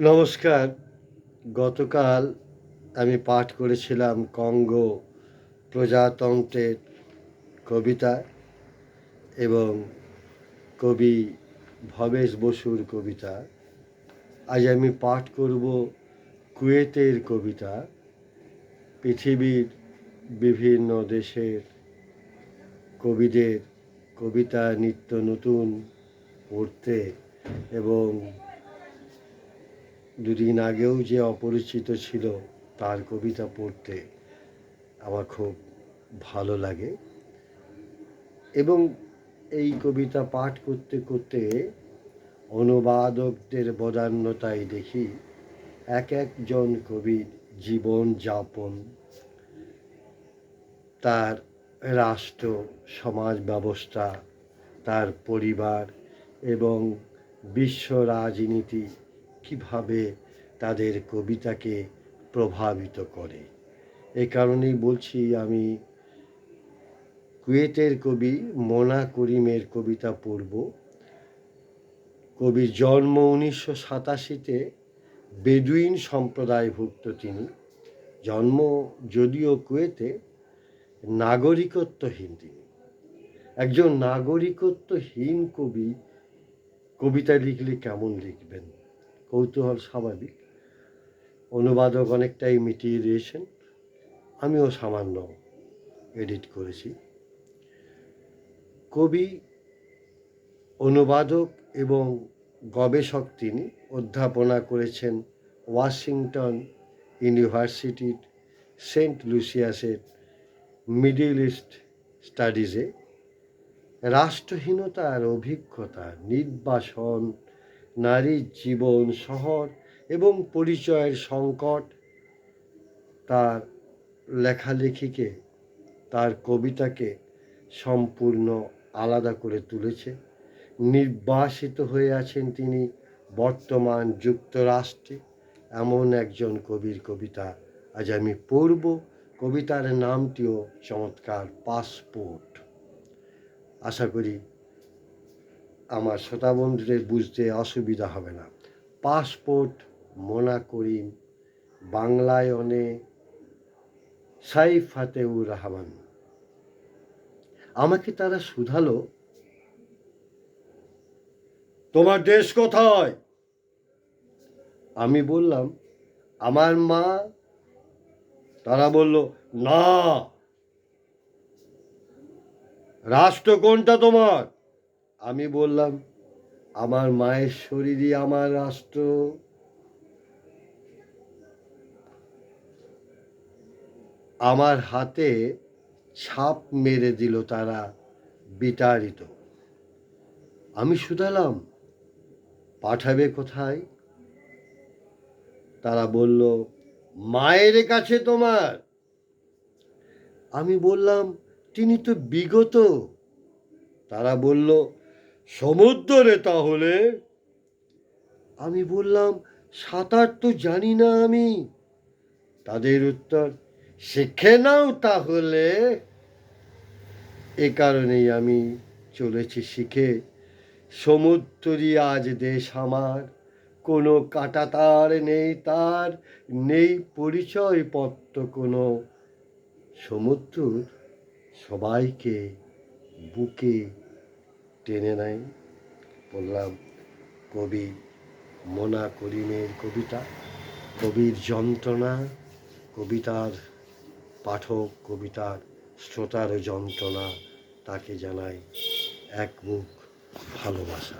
নমস্কার। গতকাল আমি পাঠ করেছিলাম কঙ্গো প্রজাতন্ত্রের কবিতা এবং কবি ভবেশ বসুর কবিতা। আজ আমি পাঠ করব কুয়েতের কবিতা। পৃথিবীর বিভিন্ন দেশের কবিদের কবিতা নিত্য নতুন পড়তে এবং দুদিন আগেও যে অপরিচিত ছিল তার কবিতা পড়তে আমার খুব ভালো লাগে। এবং এই কবিতা পাঠ করতে করতে অনুবাদকদের বদান্যতায় দেখি এক একজন কবির জীবনযাপন, তার রাষ্ট্র সমাজ ব্যবস্থা, তার পরিবার এবং বিশ্ব রাজনীতি কীভাবে তাদের কবিতাকে প্রভাবিত করে। এ কারণেই বলছি আমি কুয়েতের কবি মোনা করিমের কবিতা পড়ব। কবির জন্ম 1987-তে, বেদুইন সম্প্রদায়ভুক্ত তিনি। জন্ম যদিও কুয়েতে, নাগরিকত্বহীন তিনি। একজন নাগরিকত্বহীন কবি কবিতা লিখলে কেমন লিখবেন? কৌতূহল স্বাভাবিক। অনুবাদক অনেকটাই মিটিয়ে দিয়েছেন, আমিও সামান্য এডিট করেছি। কবি, অনুবাদক এবং গবেষক তিনি। অধ্যাপনা করেছেন ওয়াশিংটন ইউনিভার্সিটির সেন্ট লুসিয়াসের মিডল ইস্ট স্টাডিজে। রাষ্ট্রহীনতার অভিজ্ঞতা, নির্বাসন, নারীর জীবন, শহর এবং পরিচয়ের সংকট তার লেখালেখিকে, তার কবিতাকে সম্পূর্ণ আলাদা করে তুলেছে। নির্বাসিত হয়ে আছেন তিনি বর্তমান যুক্তরাষ্ট্রে। এমন একজন কবির কবিতা আজ আমি পড়ব। কবিতার নামটিও চমৎকার, পাসপোর্ট। আশা করি আমার শ্রোতা বন্ধুদের বুঝতে অসুবিধা হবে না। পাসপোর্ট, মোনা করিম, বাংলায়নে সাইফ ফাতেউর রহমান। আমাকে তারা শুধালো, তোমার দেশ কোথায়? আমি বললাম, আমার মা। তারা বলল, না। রাষ্ট্র কোনটা তোমার? আমি বললাম, আমার মায়ের শরীরই আমার রাষ্ট্র। আমার হাতে ছাপ মেরে দিল তারা, বিতাড়িত। আমি শুধালাম, পাঠাবে কোথায়? তারা বলল, মায়ের কাছে তোমার। আমি বললাম, তিনি তো বিগত। তারা বলল, সমুদ্রে তাহলে? আমি বললাম, সাঁতার তো জানি না আমি। তাদের উত্তর, শিখে নাও তাহলে। এ কারণেই আমি চলেছি শিখে। সমুদ্রই আজ দেশ আমার, কোনো কাঁটাতার নেই তার, নেই পরিচয়পত্র কোনো। সমুদ্র সবাইকে বুকে টেনে নেয়। বললাম, কবি মোনা করিমের কবিতা, কবির যন্ত্রণা, কবিতার পাঠক, কবিতার শ্রোতার যন্ত্রণা, তাকে জানাই এক বুক ভালোবাসা।